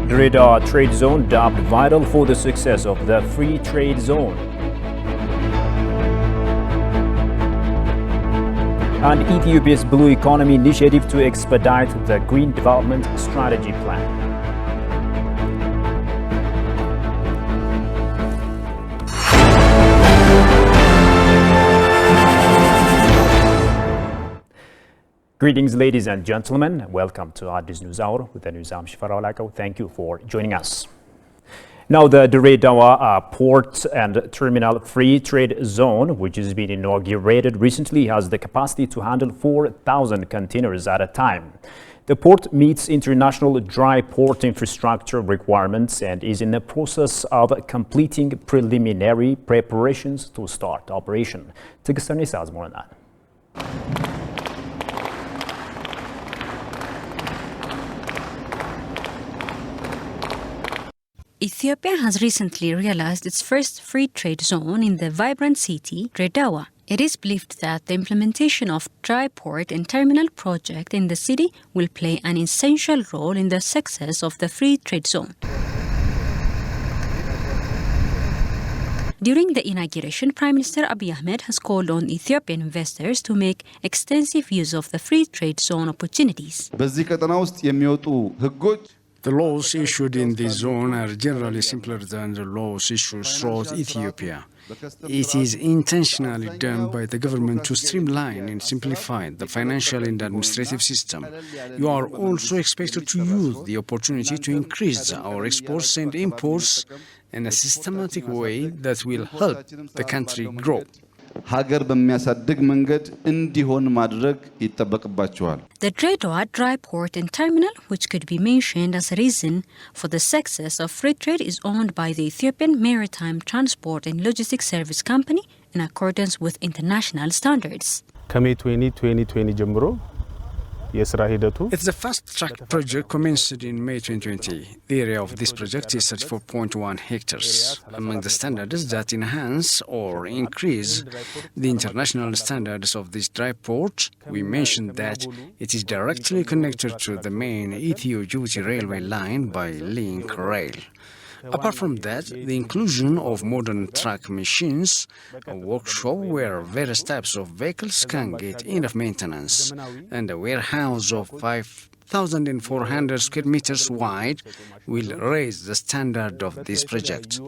Dreda Trade Zone dubbed vital for the success of the Free Trade Zone. And Ethiopia's Blue Economy Initiative to expedite the Green Development Strategy Plan. Greetings, ladies and gentlemen. Welcome to Addis News Hour with the news. I'm Shifarao Lako. Thank you for joining us. Now, the Dreda Port and Terminal Free Trade Zone, which has been inaugurated recently, has the capacity to handle 4,000 containers at a time. The port meets international dry port infrastructure requirements and is in the process of completing preliminary preparations to start operation. Tigistani has more on that. Ethiopia has recently realized its first free trade zone in the vibrant city, Dreda. It is believed that the implementation of dry port and terminal project in the city will play an essential role in the success of the free trade zone. During the inauguration, Prime Minister Abiy Ahmed has called on Ethiopian investors to make extensive use of the free trade zone opportunities. The laws issued in this zone are generally simpler than the laws issued throughout Ethiopia. It is intentionally done by the government to streamline and simplify the financial and administrative system. You are also expected to use the opportunity to increase our exports and imports in a systematic way that will help the country grow. The Dreda Dry Port and Terminal, which could be mentioned as a reason for the success of free trade, is owned by the Ethiopian Maritime Transport and Logistics Service Company in accordance with international standards. It's the fast-track project commenced in May 2020. The area of this project is 34.1 hectares. Among the standards that enhance or increase the international standards of this dry port, we mentioned that it is directly connected to the main Ethio-Djibouti railway line by Link Rail. Apart from that, the inclusion of modern truck machines, a workshop where various types of vehicles can get enough maintenance, and a warehouse of 5,400 square meters wide will raise the standard of this project.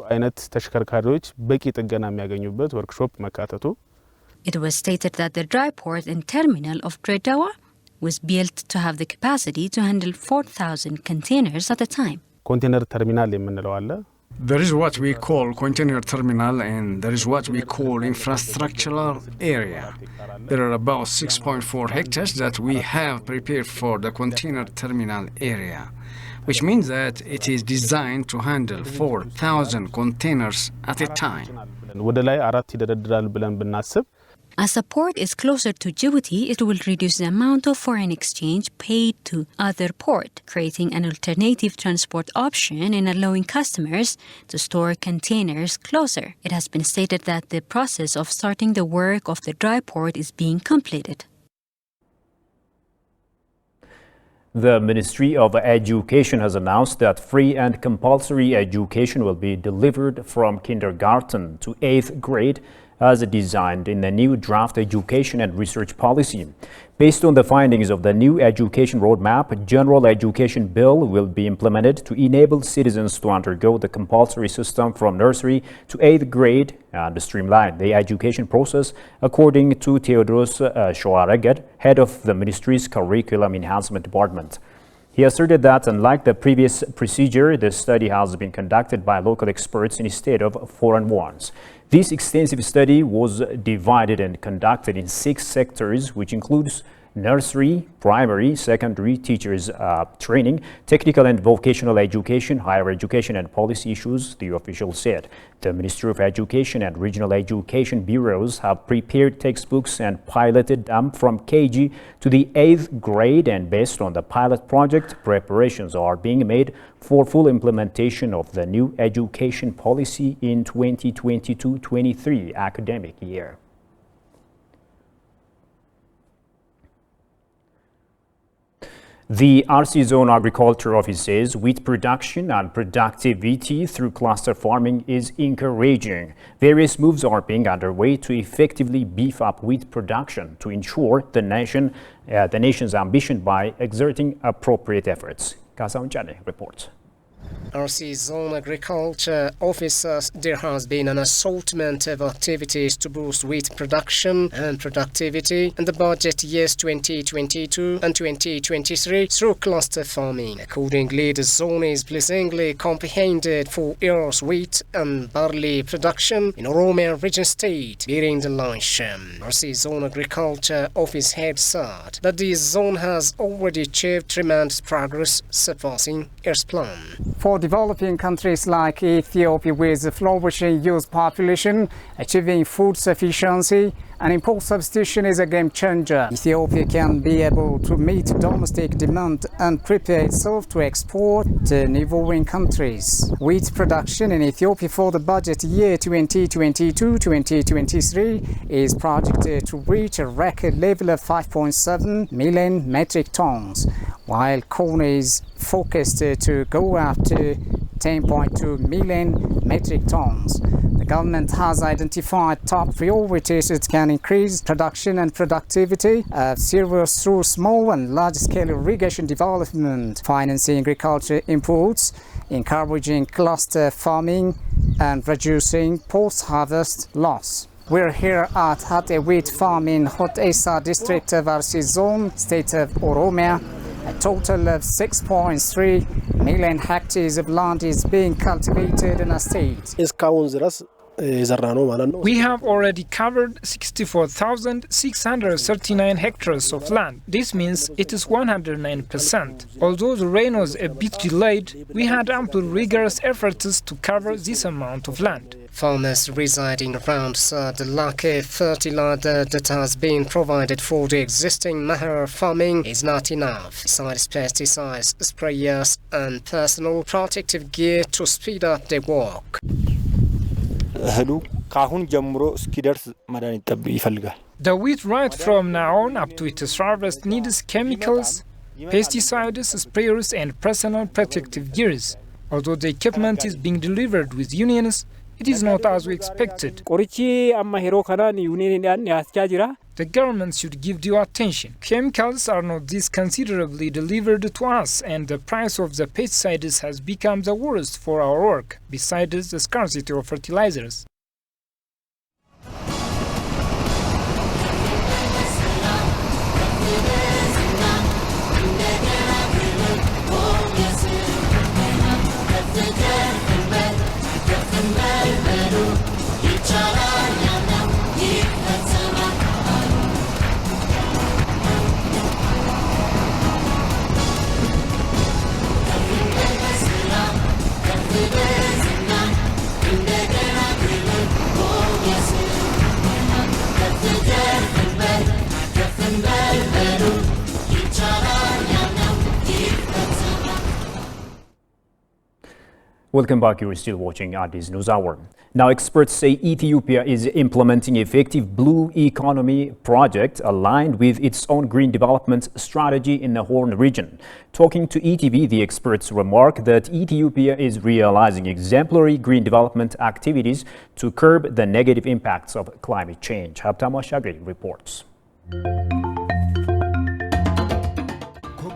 It was stated that the dry port and terminal of Dreda was built to have the capacity to handle 4,000 containers at a time. There is what we call container terminal and there is what we call infrastructural area. There are about 6.4 hectares that we have prepared for the container terminal area, which means that it is designed to handle 4,000 containers at a time. As the port is closer to Djibouti, it will reduce the amount of foreign exchange paid to other ports, creating an alternative transport option and allowing customers to store containers closer. It has been stated that the process of starting the work of the dry port is being completed. The Ministry of Education has announced that free and compulsory education will be delivered from kindergarten to 8th grade as designed in the new draft education and research policy. Based on the findings of the new education roadmap, a general education bill will be implemented to enable citizens to undergo the compulsory system from nursery to 8th grade and streamline the education process, according to Theodoros Shoareged, head of the ministry's Curriculum Enhancement Department. He asserted that, unlike the previous procedure, the study has been conducted by local experts instead of foreign ones. This extensive study was divided and conducted in 6 sectors, which includes nursery, primary, secondary, teachers training, technical and vocational education, higher education and policy issues, the official said. The Ministry of Education and Regional Education Bureaus have prepared textbooks and piloted them from KG to the 8th grade, and based on the pilot project, preparations are being made for full implementation of the new education policy in 2022-23 academic year. The RC Zone Agriculture Office says wheat production and productivity through cluster farming is encouraging. Various moves are being underway to effectively beef up wheat production to ensure the nation's ambition by exerting appropriate efforts. Kasaun Chane reports. RC Zone Agriculture Officers, there has been an assortment of activities to boost wheat production and productivity in the budget years 2022 and 2023 through cluster farming. Accordingly, the zone is pleasingly comprehended for years wheat and barley production in Oromia region state during the launch. RC Zone Agriculture Office head said that the zone has already achieved tremendous progress, surpassing its plan. For developing countries like Ethiopia with a flourishing youth population, achieving food sufficiency and import substitution is a game changer. Ethiopia can be able to meet domestic demand and prepare itself to export to neighboring countries. Wheat production in Ethiopia for the budget year 2022-2023 is projected to reach a record level of 5.7 million metric tons, while corn is forecasted to go up to 10.2 million metric tons. The government has identified top priorities that can increase production and productivity of cereals through small and large-scale irrigation development, financing agriculture imports, encouraging cluster farming, and reducing post-harvest loss. We're here at Hate Wheat Farm in Hot-Esa district of RC Zone, state of Oromia. A total of 6.3 million hectares of land is being cultivated in a state. We have already covered 64,639 hectares of land. This means it is 109%. Although the rain was a bit delayed, we had ample rigorous efforts to cover this amount of land. Farmers residing around the lucky fertilizer that has been provided for the existing Mahar farming is not enough. Besides pesticides, sprayers and personal protective gear to speed up the work. The wheat right from now on up to its harvest needs chemicals, pesticides, sprayers and personal protective gears. Although the equipment is being delivered with unions, it is not as we expected. The government should give due attention. Chemicals are not this considerably delivered to us, and the price of the pesticides has become the worst for our work, besides the scarcity of fertilizers. Welcome back. You're still watching Addis News Hour. Now, experts say Ethiopia is implementing effective blue economy project aligned with its own green development strategy in the Horn region. Talking to ETV, the experts remark that Ethiopia is realizing exemplary green development activities to curb the negative impacts of climate change. Habtama Shagri reports.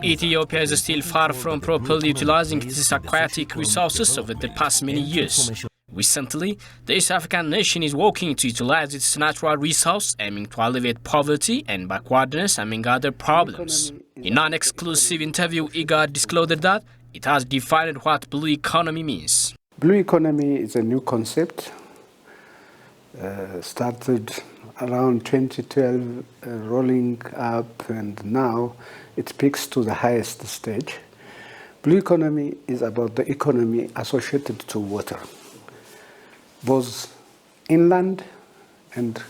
Ethiopia is still far from properly utilizing its aquatic resources over the past many years. Recently, the East African nation is working to utilize its natural resource, aiming to alleviate poverty and backwardness, among other problems. In an exclusive interview, IGAD disclosed that it has defined what blue economy means. Blue economy is a new concept, started around 2012, rolling up, and now it peaks to the highest stage. Blue economy is about the economy associated to water, both inland and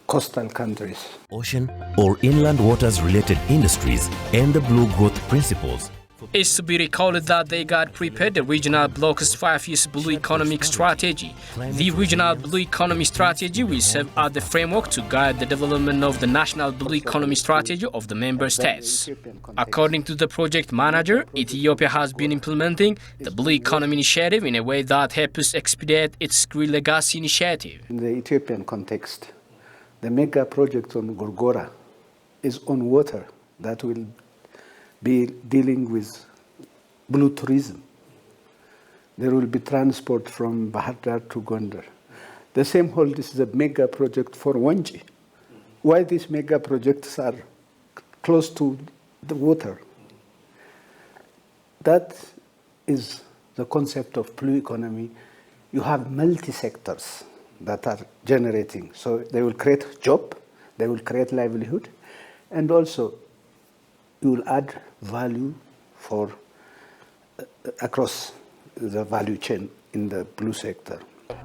coastal countries. Ocean or inland waters related industries and the blue growth principles It's to be recalled that the IGAD prepared the Regional Bloc's 5-year Blue Economic Strategy. The Regional Blue Economy Strategy will serve as the framework to guide the development of the National Blue Economy Strategy of the member states. According to the project manager, Ethiopia has been implementing the Blue Economy Initiative in a way that helps expedite its Green Legacy Initiative. In the Ethiopian context, the mega project on Gorgora is on water that will be dealing with blue tourism. There will be transport from Bahar Dar to Gondar. The same whole, this is a mega project for Wanji. Why these mega projects are close to the water? That is the concept of blue economy. You have multi-sectors that are generating. So they will create job, they will create livelihood, and also you will add value for across the value chain in the blue sector.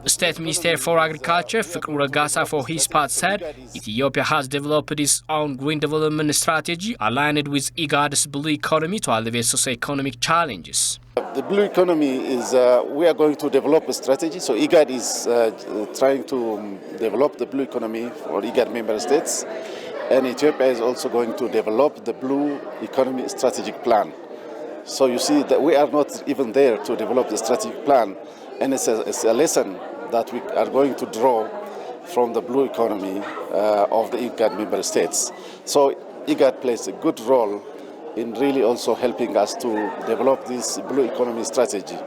State Minister for Agriculture, Fikru Ragasa, for his part said Ethiopia has developed its own green development strategy aligned with IGAD's blue economy to alleviate socio-economic challenges. The blue economy is, we are going to develop a strategy. So IGAD is trying to develop the blue economy for IGAD member states. And Ethiopia is also going to develop the blue economy strategic plan. So you see that we are not even there to develop the strategic plan. And it's a lesson that we are going to draw from the blue economy of the IGAD member states. So IGAD plays a good role in really also helping us to develop this blue economy strategy.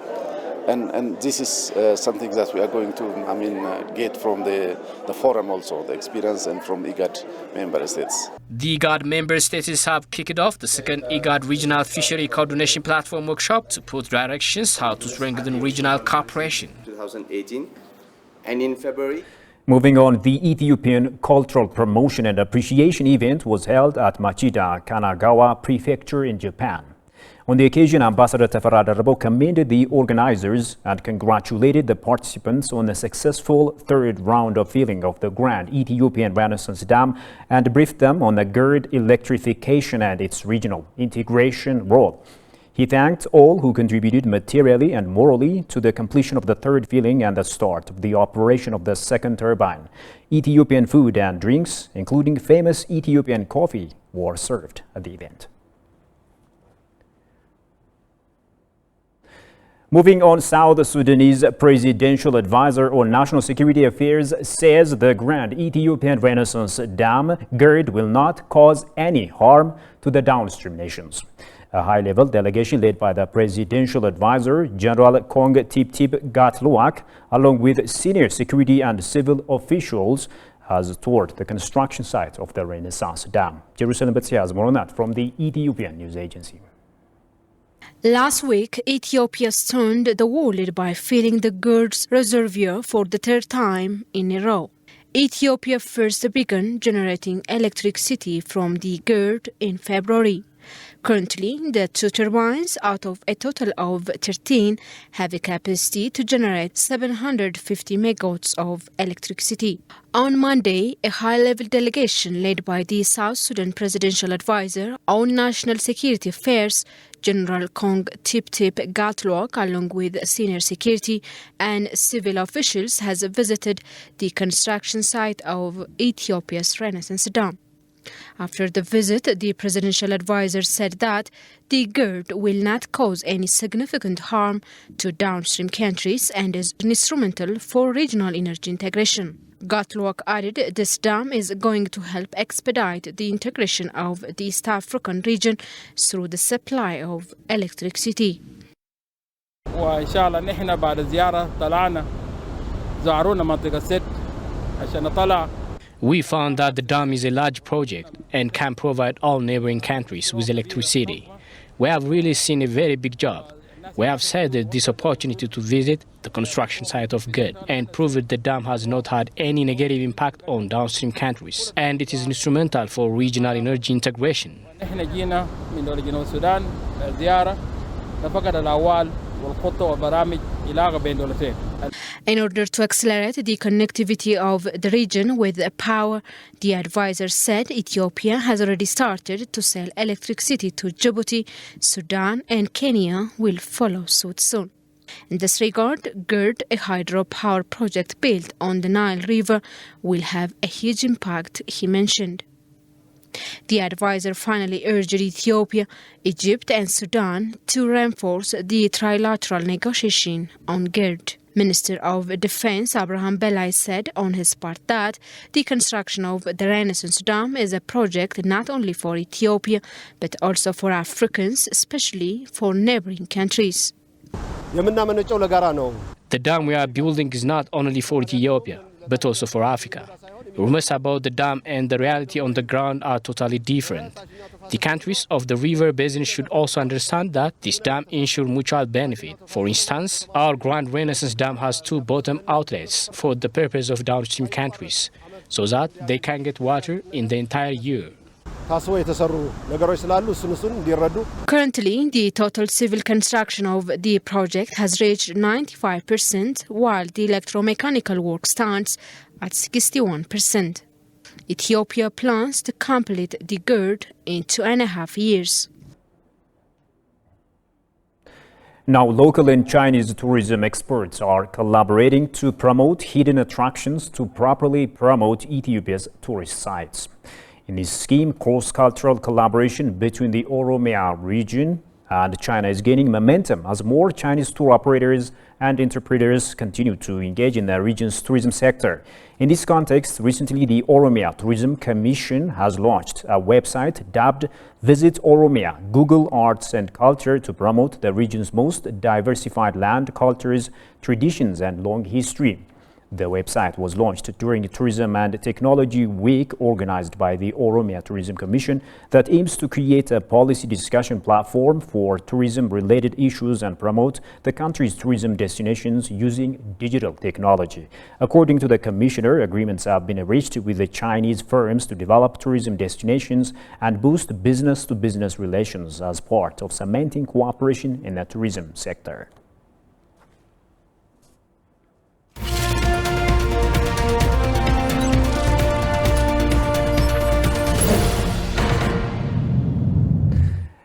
And this is something that we are going to, get from the forum also, the experience, and from IGAD member states. The IGAD member states have kicked off the second IGAD Regional Fishery Coordination Platform workshop to put directions how to strengthen regional cooperation. 2018, and in February. Moving on, the Ethiopian Cultural Promotion and Appreciation event was held at Machida, Kanagawa Prefecture in Japan. On the occasion, Ambassador Tefera Darabo commended the organizers and congratulated the participants on the successful third round of filling of the Grand Ethiopian Renaissance Dam and briefed them on the GERD electrification and its regional integration role. He thanked all who contributed materially and morally to the completion of the third filling and the start of the operation of the second turbine. Ethiopian food and drinks, including famous Ethiopian coffee, were served at the event. Moving on, South Sudanese Presidential Advisor on National Security Affairs says the Grand Ethiopian Renaissance Dam, GERD, will not cause any harm to the downstream nations. A high-level delegation led by the Presidential Advisor, General Kong Tip-Tip Gatluak, along with senior security and civil officials, has toured the construction site of the Renaissance Dam. Jerusalem Betsi has more on that from the Ethiopian News Agency. Last week, Ethiopia stunned the world by filling the GERD's reservoir for the third time in a row. Ethiopia first began generating electricity from the GERD in February. Currently, the two turbines out of a total of 13 have a capacity to generate 750 megawatts of electricity. On Monday, a high-level delegation led by the South Sudan Presidential Advisor on National Security Affairs, General Kong Tip-Tip Gatluak, along with senior security and civil officials, has visited the construction site of Ethiopia's Renaissance Dam. After the visit, the presidential advisor said that the GERD will not cause any significant harm to downstream countries and is instrumental for regional energy integration. Gatluak added this dam is going to help expedite the integration of the East African region through the supply of electricity. وإن شاء الله نحن بعد زيارة طلعنا زارونا منطقة 6 عشان نطلع. We found that the dam is a large project and can provide all neighboring countries with electricity. We have really seen a very big job. We have said that this opportunity to visit the construction site of GERD and prove that the dam has not had any negative impact on downstream countries, and it is instrumental for regional energy integration. نحن جينا من دولة جنوب السودان زيارة لفقد الأول والخطة وبرامج علاقة بين دولتين. In order to accelerate the connectivity of the region with power, the advisor said Ethiopia has already started to sell electricity to Djibouti, Sudan and Kenya will follow suit soon. In this regard, GERD, a hydropower project built on the Nile River, will have a huge impact, he mentioned. The advisor finally urged Ethiopia, Egypt and Sudan to reinforce the trilateral negotiation on GERD. Minister of Defense Abraham Belai said on his part that the construction of the Renaissance Dam is a project not only for Ethiopia but also for Africans, especially for neighboring countries. The dam we are building is not only for Ethiopia but also for Africa. Rumors about the dam and the reality on the ground are totally different. The countries of the river basin should also understand that this dam ensures mutual benefit. For instance, our Grand Renaissance Dam has 2 bottom outlets for the purpose of downstream countries, so that they can get water in the entire year. Currently, the total civil construction of the project has reached 95%, while the electromechanical work stands at 61%. Ethiopia plans to complete the GERD in 2.5 years. Now, local and Chinese tourism experts are collaborating to promote hidden attractions to properly promote Ethiopia's tourist sites. In this scheme, cross-cultural collaboration between the Oromia region and China is gaining momentum as more Chinese tour operators and interpreters continue to engage in the region's tourism sector. In this context, recently the Oromia Tourism Commission has launched a website dubbed Visit Oromia, Google Arts and Culture to promote the region's most diversified land, cultures, traditions and long history. The website was launched during the Tourism and Technology Week organized by the Oromia Tourism Commission that aims to create a policy discussion platform for tourism-related issues and promote the country's tourism destinations using digital technology. According to the commissioner, agreements have been reached with the Chinese firms to develop tourism destinations and boost business-to-business relations as part of cementing cooperation in the tourism sector.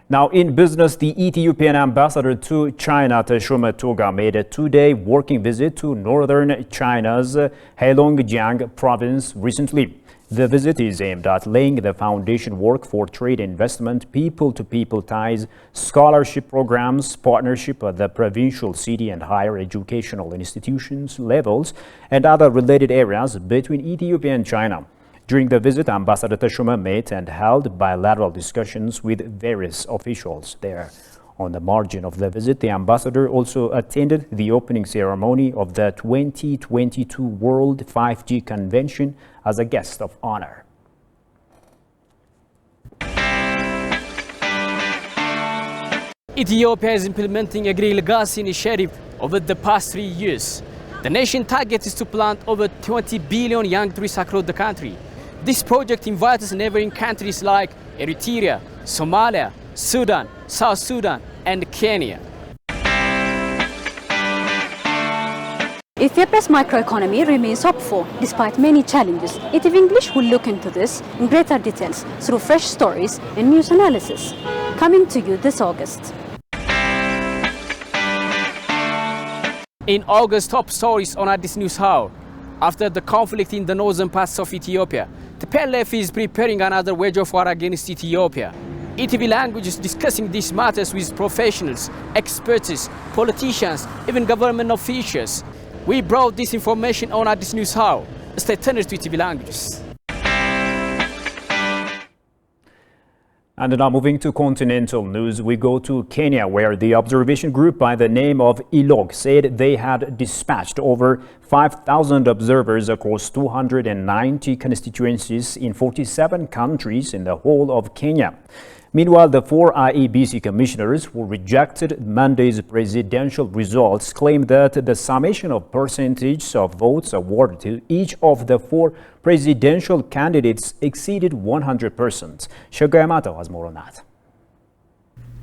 Now, in business, the Ethiopian ambassador to China, Teshome Toga, made a 2-day working visit to northern China's Heilongjiang province recently. The visit is aimed at laying the foundation work for trade investment, people-to-people ties, scholarship programs, partnership at the provincial, city and higher educational institutions levels, and other related areas between Ethiopia and China. During the visit, Ambassador Teshome met and held bilateral discussions with various officials there. On the margin of the visit, the ambassador also attended the opening ceremony of the 2022 World 5G Convention as a guest of honor. Ethiopia is implementing a green legacy initiative over the past 3 years. The nation target is to plant over 20 billion young trees across the country. This project invites neighboring countries like Eritrea, Somalia, Sudan, South Sudan, and Kenya. Ethiopia's microeconomy remains hopeful despite many challenges. ETV English will look into this in greater details through fresh stories and news analysis. Coming to you this August. In August, top stories on Addis News Hour. After the conflict in the northern parts of Ethiopia, the TPLF is preparing another wage of war against Ethiopia. ETV Language is discussing these matters with professionals, experts, politicians, even government officials. We brought this information on Addis News Hour. Stay tuned to ETV Languages. And now moving to continental news, we go to Kenya, where the observation group by the name of ILOG said they had dispatched over 5,000 observers across 290 constituencies in 47 countries in the whole of Kenya. Meanwhile, the 4 IEBC commissioners who rejected Monday's presidential results claimed that the summation of percentage of votes awarded to each of the 4 presidential candidates exceeded 100%. Shagayamato has more on that.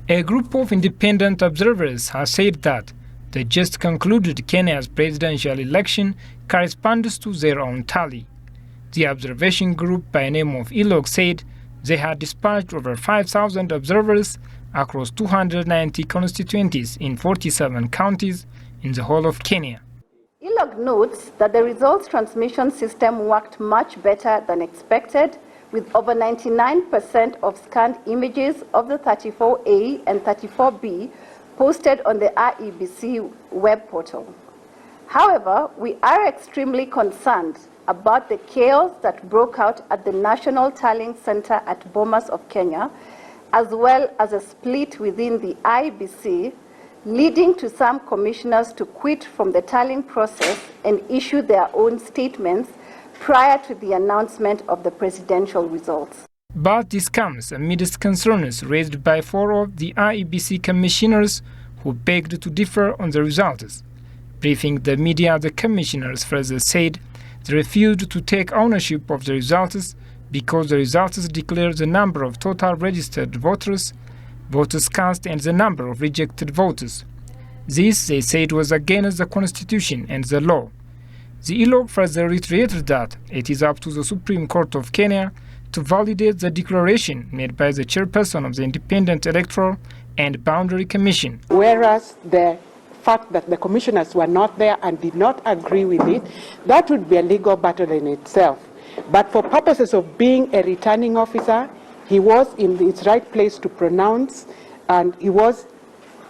A group of independent observers has said that The just concluded Kenya's presidential election corresponds to their own tally. The observation group by name of ILOG said they had dispatched over 5,000 observers across 290 constituencies in 47 counties in the whole of Kenya. ILOG notes that the results transmission system worked much better than expected, with over 99% of scanned images of the 34A and 34B posted on the IEBC web portal. However, we are extremely concerned about the chaos that broke out at the National Tallying Center at Bomas of Kenya, as well as a split within the IEBC, leading to some commissioners to quit from the tallying process and issue their own statements prior to the announcement of the presidential results. But this comes amidst concerns raised by 4 of the IEBC commissioners who begged to differ on the results. Briefing the media, the commissioners further said they refused to take ownership of the results because the results declared the number of total registered voters, votes cast and the number of rejected voters. This, they said, was against the Constitution and the law. The ILOG further reiterated that it is up to the Supreme Court of Kenya to validate the declaration made by the chairperson of the Independent Electoral and Boundary Commission. Whereas the fact that the commissioners were not there and did not agree with it, that would be a legal battle in itself. But for purposes of being a returning officer, he was in his right place to pronounce, and he was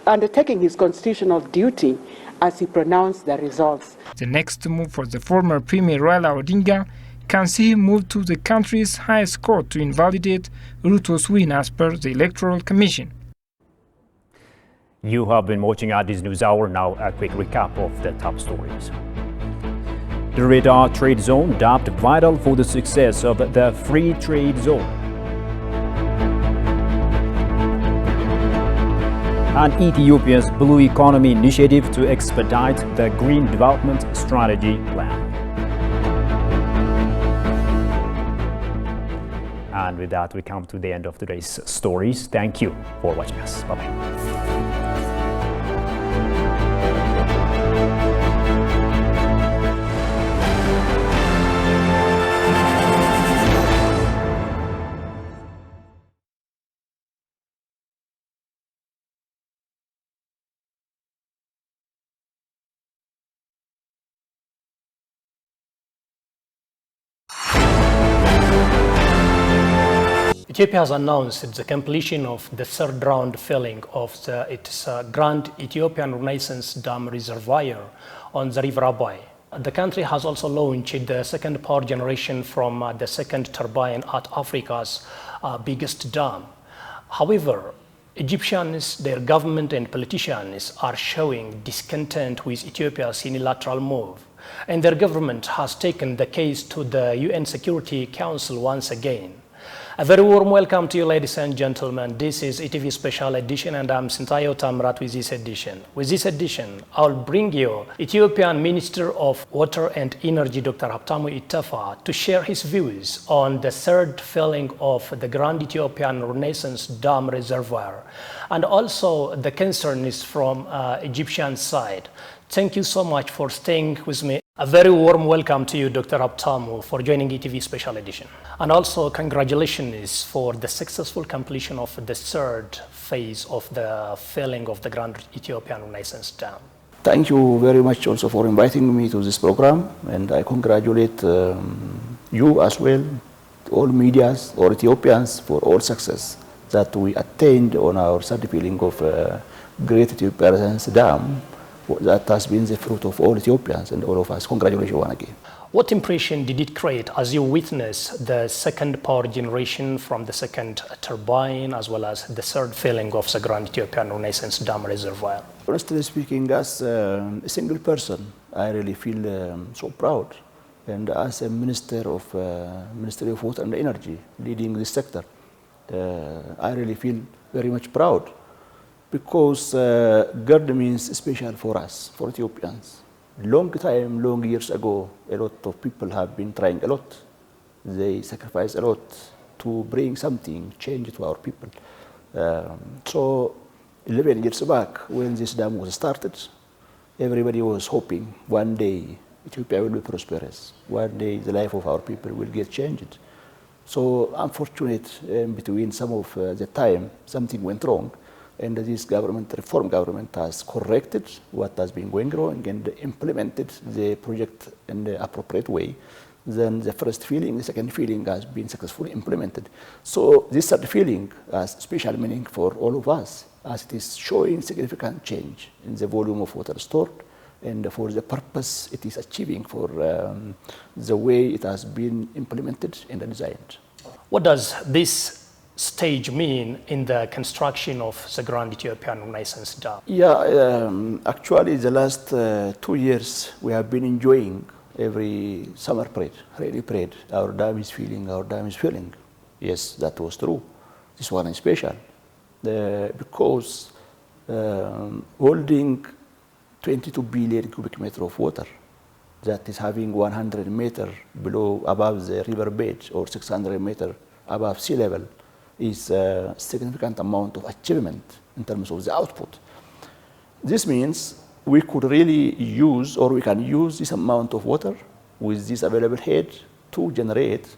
undertaking his constitutional duty as he pronounced the results. The next move for the former Premier Raila Odinga can see him move to the country's highest court to invalidate Ruto's win as per the Electoral Commission. You have been watching Addis News Hour. Now a quick recap of the top stories. The Radar Trade Zone dubbed vital for the success of the Free Trade Zone. And Ethiopia's Blue Economy Initiative to expedite the Green Development Strategy Plan. And with that, we come to the end of today's stories. Thank you for watching us. Bye-bye. Ethiopia has announced the completion of the third round filling of its Grand Ethiopian Renaissance Dam reservoir on the River Abai. The country has also launched the second power generation from the second turbine at Africa's biggest dam. However, Egyptians, their government and politicians are showing discontent with Ethiopia's unilateral move, and their government has taken the case to the UN Security Council once again. A very warm welcome to you, ladies and gentlemen. This is ETV Special Edition, and I'm Sintayo Tamrat with this edition. With this edition, I'll bring you Ethiopian Minister of Water and Energy, Dr. Habtamu Ittafa, to share his views on the third filling of the Grand Ethiopian Renaissance Dam reservoir, and also the concerns from Egyptian side. Thank you so much for staying with me. A very warm welcome to you, Dr. Habtamu, for joining ETV Special Edition. And also congratulations for the successful completion of the third phase of the filling of the Grand Ethiopian Renaissance Dam. Thank you very much also for inviting me to this program, and I congratulate you as well, all medias or Ethiopians, for all success that we attained on our third filling of Great Ethiopian Renaissance Dam. That has been the fruit of all Ethiopians and all of us. Congratulations once again. What impression did it create as you witnessed the second power generation from the second turbine, as well as the third filling of the Grand Ethiopian Renaissance Dam reservoir? Honestly speaking, as a single person, I really feel so proud. And as a Minister of Ministry of Water and Energy, leading this sector, I really feel very much proud. Because GERD means special for us, for Ethiopians. Long years ago, a lot of people have been trying a lot. They sacrificed a lot to bring something, change to our people. So 11 years back, when this dam was started, Everybody was hoping one day Ethiopia will be prosperous. One day the life of our people will get changed. So unfortunate, between some of the time, something went wrong. And this government, reform government, has corrected what has been going wrong and implemented the project in the appropriate way. Then the first feeling, the second feeling has been successfully implemented. So this third feeling has special meaning for all of us, as it is showing significant change in the volume of water stored and for the purpose it is achieving, for the way it has been implemented and designed. What does this stage mean in the construction of the Grand Ethiopian Renaissance Dam? Yeah, actually the last 2 years we have been enjoying every summer parade, rainy parade. Our dam is filling, our dam is filling. Yes, that was true. This one is special because holding 22 billion cubic meter of water, that is having 100 meter below above the river bed or 600 meter above sea level, is a significant amount of achievement in terms of the output. This means we could really use, or we can use this amount of water with this available head to generate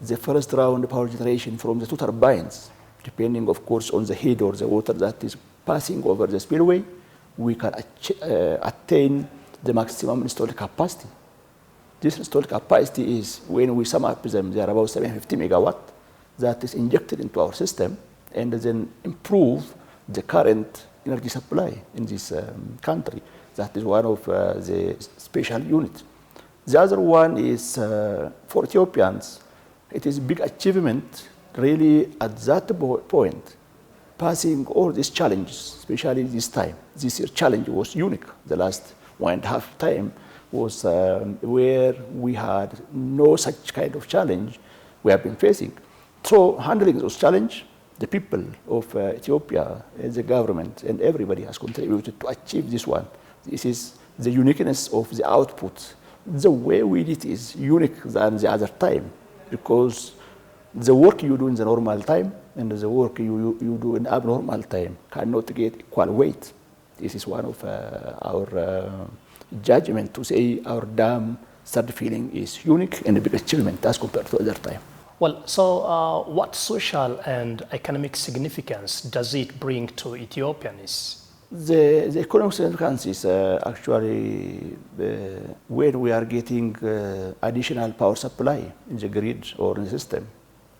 the first round power generation from the two turbines. Depending, of course, on the head or the water that is passing over the spillway, we can attain the maximum installed capacity. This installed capacity is, when we sum up them, they are about 750 megawatt that is injected into our system and then improve the current energy supply in this country. That is one of the special units. The other one is for Ethiopians. It is a big achievement really at that point, passing all these challenges, especially this time. This year challenge was unique. The last 1.5 time was where we had no such kind of challenge we have been facing. So handling those challenges, the people of Ethiopia, the government, and everybody has contributed to achieve this one. This is the uniqueness of the output. The way we did it is unique than the other time, because the work you do in the normal time and the work you do in abnormal time cannot get equal weight. This is one of our judgment to say our dam third filling is unique and a big achievement as compared to other time. Well, so what social and economic significance does it bring to Ethiopians? The economic significance is actually when we are getting additional power supply in the grid or in the system.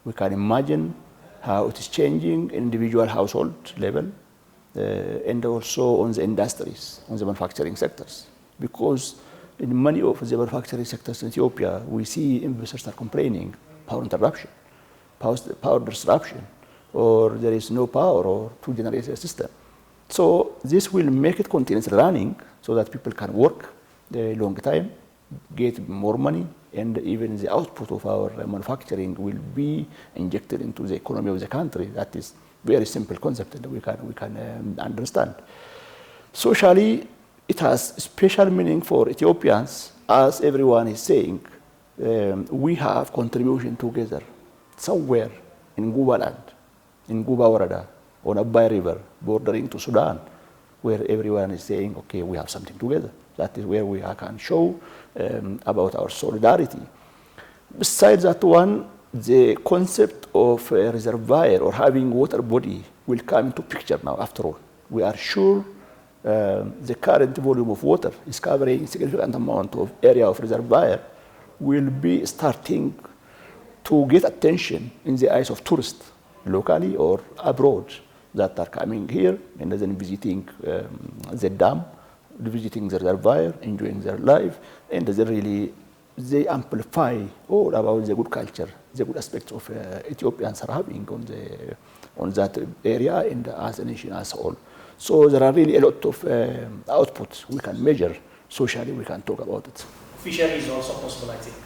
We can imagine how it is changing in individual household level and also on the industries, on the manufacturing sectors. Because in many of the manufacturing sectors in Ethiopia, we see investors are complaining power interruption, power disruption, or there is no power or to generate a system. So this will make it continuously running so that people can work a long time, get more money, and even the output of our manufacturing will be injected into the economy of the country. That is very simple concept that we can understand. Socially, it has special meaning for Ethiopians, as everyone is saying. We have contribution together somewhere in Guba land, in Guba Warada, on Abai River, bordering to Sudan, where everyone is saying, okay, we have something together. That is where we can show about our solidarity. Besides that one, the concept of a reservoir or having water body will come into picture now after all. We are sure the current volume of water is covering a significant amount of area of reservoir will be starting to get attention in the eyes of tourists, locally or abroad, that are coming here and then visiting the dam, visiting the reservoir, enjoying their life, and they amplify all about the good culture, the good aspects of Ethiopians are having on that area and as a nation as a whole. So there are really a lot of outputs we can measure. Socially, we can talk about it. Fishery is also possible, I think.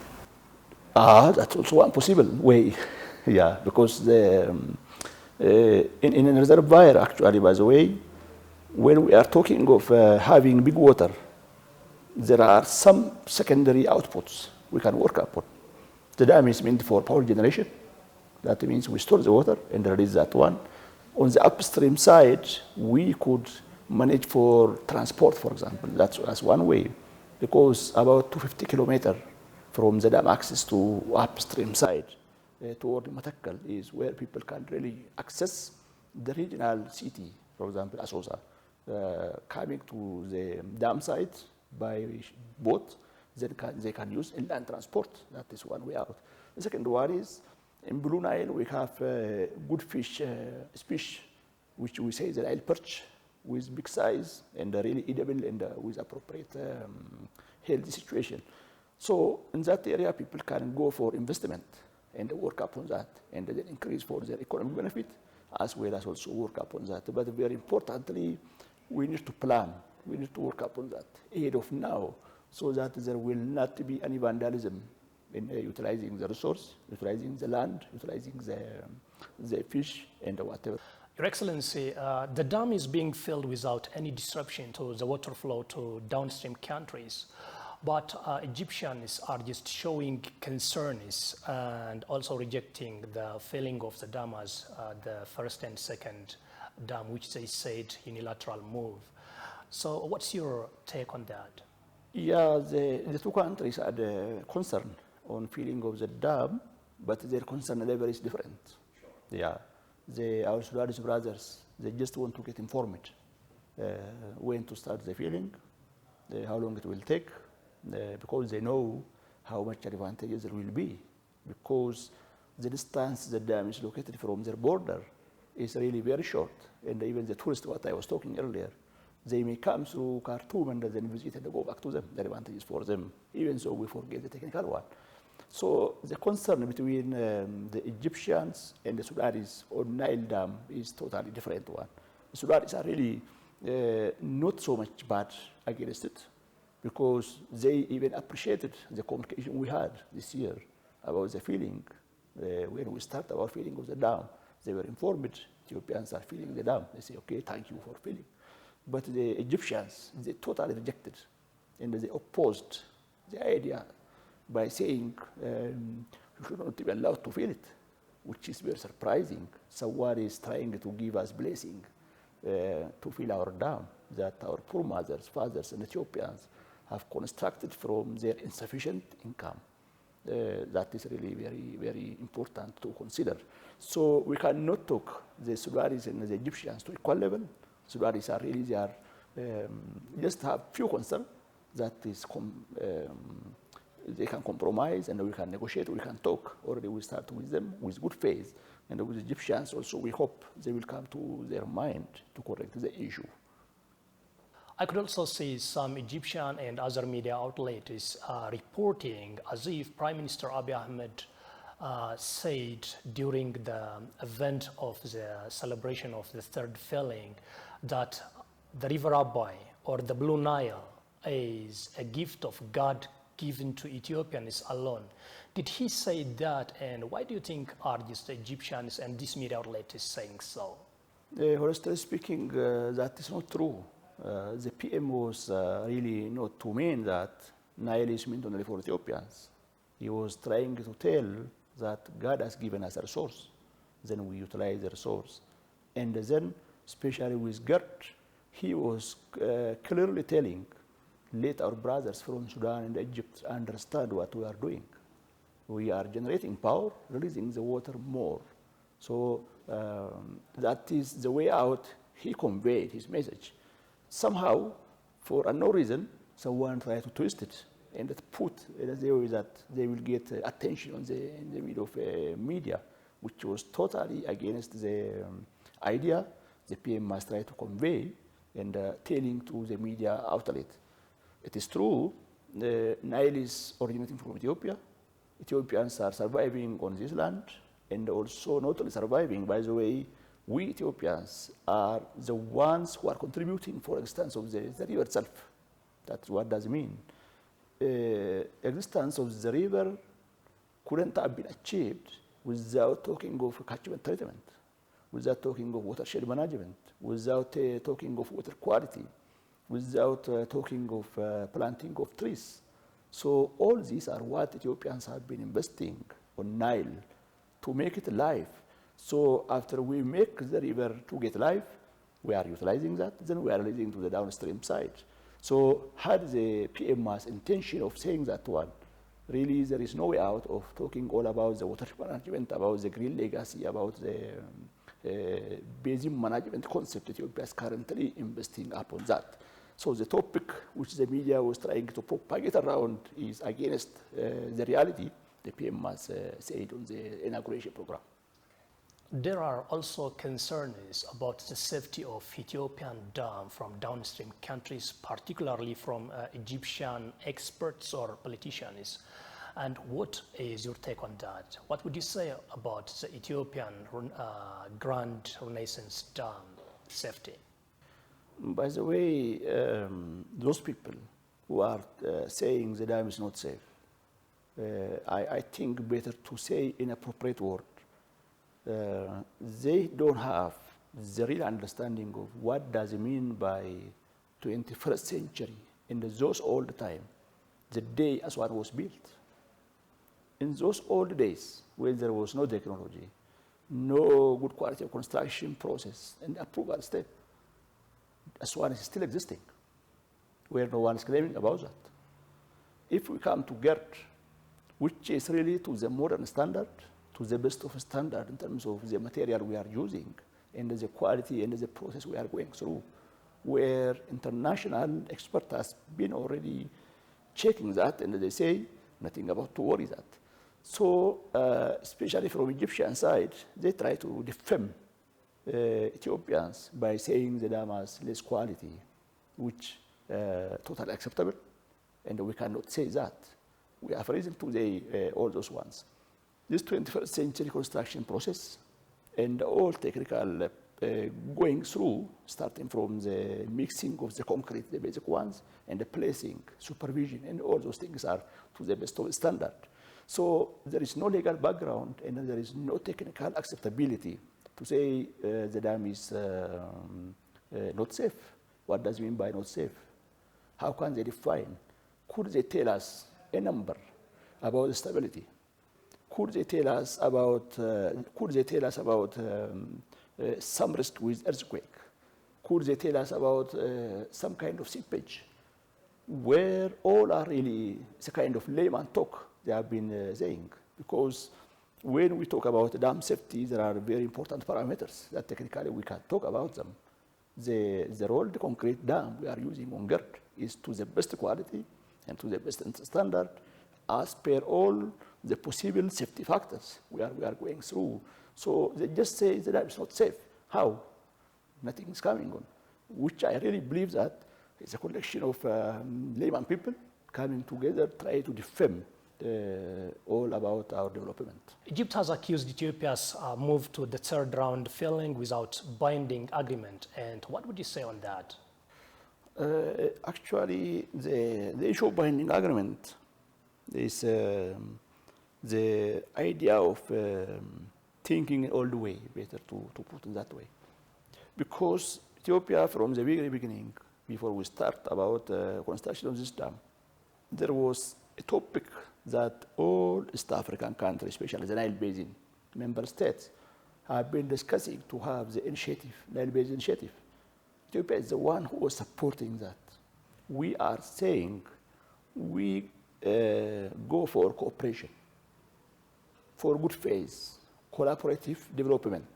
That's also one possible way. Yeah, because in a reservoir, actually, by the way, when we are talking of having big water, there are some secondary outputs we can work upon. The dam is meant for power generation. That means we store the water and release that one. On the upstream side, we could manage for transport, for example. That's one way, because about 250 kilometers from the dam access to upstream side toward Matakkal is where people can really access the regional city, for example, Asosa, coming to the dam site by boat. Then they can use inland transport. That is one way out. The second one is in Blue Nile we have good fish species, which we say the Nile perch, with big size and really edible and with appropriate healthy situation. So in that area, people can go for investment and work upon that, and then increase for their economic benefit, as well as also work upon that. But very importantly, we need to plan. We need to work upon that ahead of now, so that there will not be any vandalism in utilizing the resource, utilizing the land, utilizing the fish and whatever. Your Excellency, the dam is being filled without any disruption to the water flow to downstream countries. But Egyptians are just showing concerns and also rejecting the filling of the dam as the first and second dam, which they said unilateral move. So what's your take on that? Yeah, the two countries had a concern on filling of the dam, but their concern level is different. Sure. Yeah, our Sudanese brothers, they just want to get informed when to start the filling, how long it will take, because they know how much advantages there will be, because the distance the dam is located from their border is really very short, and even the tourists, what I was talking earlier, they may come through Khartoum and then visit and go back to them. The advantages for them, even so we forget the technical one. So the concern between the Egyptians and the Sudanese on Nile Dam is totally different one. The Sudanese are really not so much bad against it, because they even appreciated the communication we had this year about the filling. When we start about filling of the dam, they were informed Ethiopians are filling the dam. They say, okay, thank you for filling. But the Egyptians, they totally rejected, and they opposed the idea by saying you should not be allowed to fill it, which is very surprising. Someone is trying to give us blessing to fill our dam that our poor mothers, fathers, and Ethiopians have constructed from their insufficient income. That is really very, very important to consider. So we cannot talk the Sudanese and the Egyptians to equal level. Sudanese are really, they are just have few concerns that is they can compromise, and we can negotiate, we can talk. Already we start with them with good faith, and with the Egyptians also we hope they will come to their mind to correct the issue. I could also see some Egyptian and other media outlets reporting as if Prime Minister Abiy Ahmed said during the event of the celebration of the third filling that the River Abai or the Blue Nile is a gift of God given to Ethiopians alone. Did he say that, and why do you think are just the Egyptians and this media outlet is saying so? Honestly speaking, that is not true. The PM was really not to mean that Nile is meant only for Ethiopians. He was trying to tell that God has given us a resource, then we utilize the resource. And then, especially with GERD, he was clearly telling, let our brothers from Sudan and Egypt understand what we are doing. We are generating power, releasing the water more. So that is the way out. He conveyed his message. Somehow, for no reason, someone tried to twist it and put the way that they will get attention in the middle of media, which was totally against the idea the PM must try to convey and telling to the media outlet. It is true, the Nile is originating from Ethiopia. Ethiopians are surviving on this land, and also not only surviving, by the way, we Ethiopians are the ones who are contributing, for instance, of the river itself. That's what does it mean. Existence of the river couldn't have been achieved without talking of catchment treatment, without talking of watershed management, without talking of water quality, without talking of planting of trees. So all these are what Ethiopians have been investing on Nile to make it alive. So after we make the river to get alive, we are utilizing that, then we are releasing to the downstream side. So had the PM's intention of saying that one, really there is no way out of talking all about the water management, about the green legacy, about the basin management concept. Ethiopia is currently investing upon that. So the topic which the media was trying to propagate around is against the reality the PM has said on the inauguration program. There are also concerns about the safety of Ethiopian dam from downstream countries, particularly from Egyptian experts or politicians. And what is your take on that? What would you say about the Ethiopian Grand Renaissance Dam safety? By the way, those people who are saying the dam is not safe, I think better to say in appropriate word. They don't have the real understanding of what does it mean by 21st century in those old time, the day Aswan was built. In those old days, where there was no technology, no good quality of construction process and approval step, Aswan is still existing, where no one is claiming about that. If we come to GERD, which is really to the modern standard, to the best of standard in terms of the material we are using and the quality and the process we are going through, where international experts has been already checking that and they say nothing about to worry that. So, especially from Egyptian side, they try to defame Ethiopians by saying the dam has less quality, which totally acceptable, and we cannot say that. We have reason to say all those ones. This 21st century construction process and all technical going through, starting from the mixing of the concrete, the basic ones, and the placing, supervision, and all those things are to the best of standard. So there is no legal background and there is no technical acceptability to say the dam is not safe. What does it mean by not safe? How can they define? Could they tell us a number about the stability? Could they tell us about some risk with earthquake? Could they tell us about some kind of seepage? Where all are really it's a kind of layman talk they have been saying. Because when we talk about dam safety, there are very important parameters that technically we can talk about them. The rolled concrete dam we are using on GERD is to the best quality and to the best standard as per all the possible safety factors we are going through. So they just say the dam is not safe. How? Nothing is coming on. Which I really believe that it's a collection of layman people coming together, try to defame all about our development. Egypt has accused Ethiopia's move to the third round failing without binding agreement. And what would you say on that? Actually, the issue of binding agreement is the idea of thinking all the way, better to put it that way. Because Ethiopia, from the very beginning, before we start about construction of this dam, there was a topic that all East African countries, especially the Nile Basin member states, have been discussing to have the initiative, Nile Basin initiative. Ethiopia is the one who was supporting that. We are saying we go for cooperation, for good faith, collaborative development.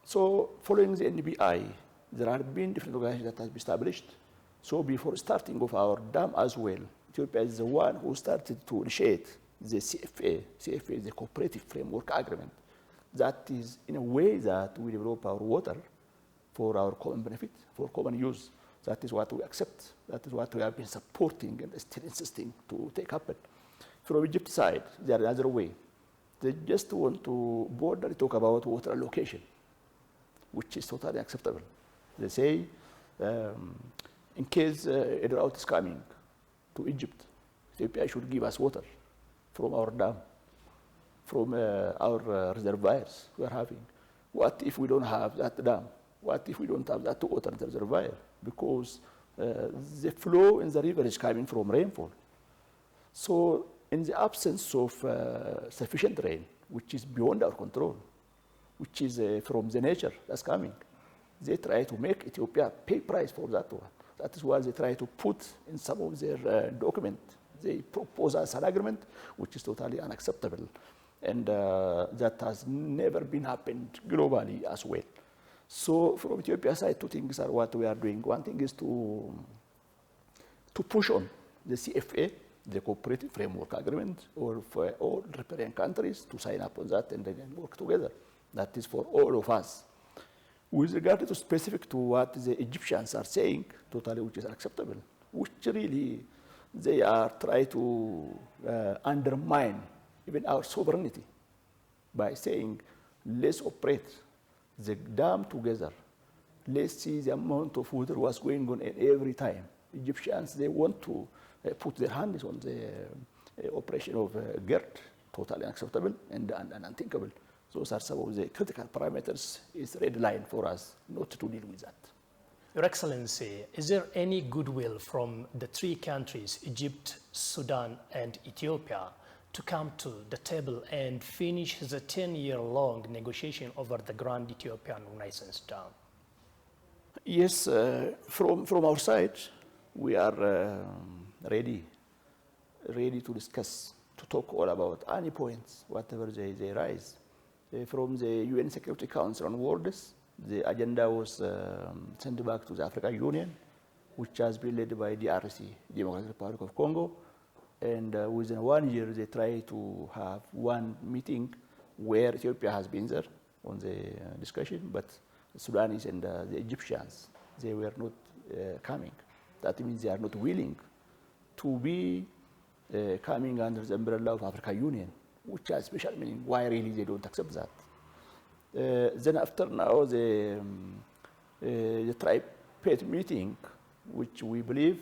So following the NBI, there have been different organizations that have been established. So before starting of our dam as well, Ethiopia is the one who started to initiate the CFA. CFA is the Cooperative Framework Agreement. That is in a way that we develop our water for our common benefit, for common use. That is what we accept. That is what we have been supporting and still insisting to take happen. From Egypt side, there is another way. They just want to border talk about water allocation, which is totally acceptable. They say, in case a drought is coming to Egypt, Ethiopia should give us water from our dam, from our reservoirs we are having. What if we don't have that dam? What if we don't have that water in the reservoir? Because the flow in the river is coming from rainfall. So in the absence of sufficient rain, which is beyond our control, which is from the nature that's coming, they try to make Ethiopia pay price for that one. That is why they try to put in some of their documents. They propose as an agreement, which is totally unacceptable. And that has never been happened globally as well. So from Ethiopia's side, two things are what we are doing. One thing is to push on the CFA, the Cooperative Framework Agreement, or for all riparian countries to sign up on that and then work together. That is for all of us. With regard to specific to what the Egyptians are saying, totally which is unacceptable, which really they are trying to undermine even our sovereignty by saying, let's operate the dam together. Let's see the amount of water was going on every time. Egyptians, they want to put their hands on the operation of GERD, totally unacceptable and unthinkable. Those are some of the critical parameters. It's a red line for us not to deal with that. Your Excellency, is there any goodwill from the three countries, Egypt, Sudan, and Ethiopia, to come to the table and finish the 10-year-long negotiation over the Grand Ethiopian Renaissance Dam? Yes, from our side, we are ready to discuss, to talk all about any points, whatever they raise. From the UN Security Council onwards, the agenda was sent back to the African Union, which has been led by DRC, Democratic Republic of Congo. And within 1 year, they try to have one meeting where Ethiopia has been there on the discussion, but the Sudanese and the Egyptians, they were not coming. That means they are not willing to be coming under the umbrella of African Union, which has special meaning. Why really they don't accept that? Then after now, the tripartite meeting, which we believe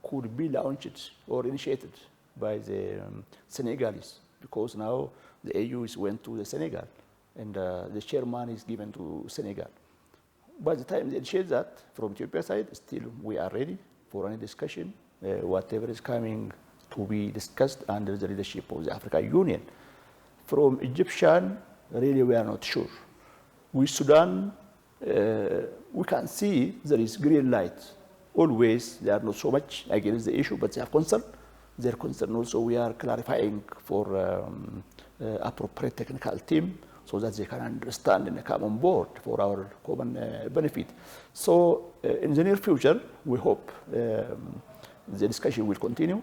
could be launched or initiated by the Senegalese, because now the AU went to the Senegal, and the chairman is given to Senegal. By the time they initiate that, from Ethiopia side, still we are ready for any discussion, whatever is coming to be discussed under the leadership of the African Union. From Egyptian, really we are not sure. With Sudan, we can see there is green light. Always, they are not so much against the issue, but they are concerned. Their concern also, we are clarifying for appropriate technical team so that they can understand and come on board for our common benefit. So in the near future, we hope the discussion will continue.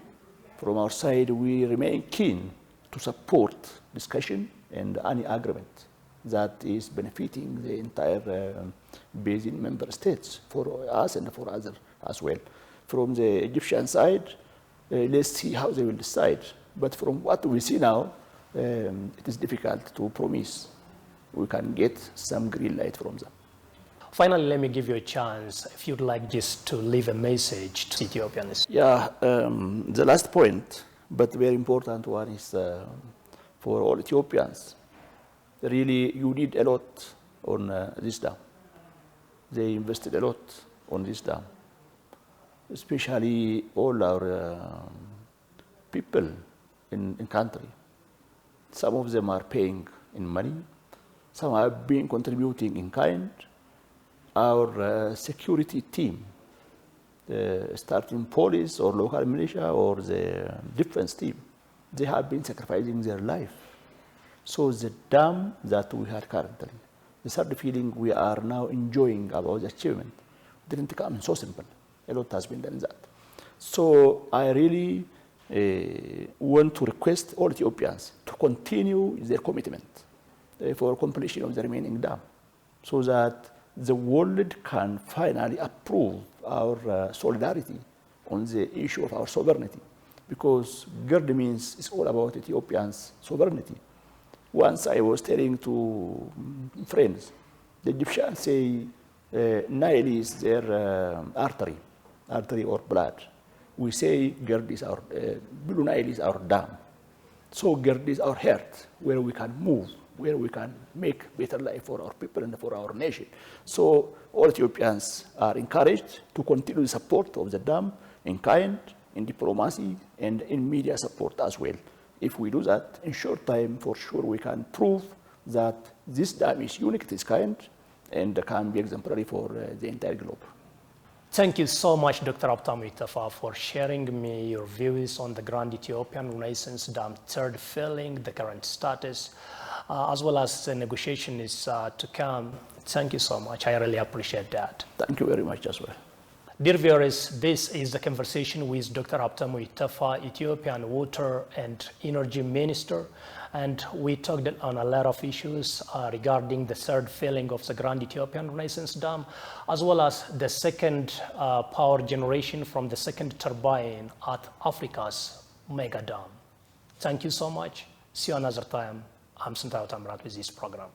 From our side, we remain keen to support discussion and any agreement that is benefiting the entire basin member states, for us and for others as well. From the Egyptian side, let's see how they will decide. But from what we see now, it is difficult to promise we can get some green light from them. Finally, let me give you a chance, if you'd like just to leave a message to Ethiopians. Yeah, the last point, but very important one is for all Ethiopians. Really, you need a lot on this dam. They invested a lot on this dam, especially all our people in country. Some of them are paying in money, some have been contributing in kind. Our security team, the starting police or local militia or the defense team, they have been sacrificing their life. So the dam that we have currently, the third feeling we are now enjoying about the achievement didn't come so simple. A lot has been done in that. So I really want to request all Ethiopians to continue their commitment for completion of the remaining dam, so that the world can finally approve our solidarity on the issue of our sovereignty. Because GERD means it's all about Ethiopians' sovereignty. Once I was telling to friends, the Egyptians say Nile is their artery or blood. We say GERD is our, Blue Nile is our dam. So GERD is our heart, where we can move, where we can make better life for our people and for our nation. So all Ethiopians are encouraged to continue the support of the dam in kind, in diplomacy, and in media support as well. If we do that, in short time, for sure, we can prove that this dam is unique to its kind, and can be exemplary for the entire globe. Thank you so much, Dr. Abtamu Itafa, for sharing me your views on the Grand Ethiopian Renaissance Dam third filling, the current status, as well as the negotiation is to come. Thank you so much. I really appreciate that. Thank you very much as well. Dear viewers, this is the conversation with Dr. Abtamu Itafa, Ethiopian Water and Energy Minister, and we talked on a lot of issues regarding the third filling of the Grand Ethiopian Renaissance Dam, as well as the second power generation from the second turbine at Africa's mega dam. Thank you so much. See you another time. I'm Santao Tamrat with this program.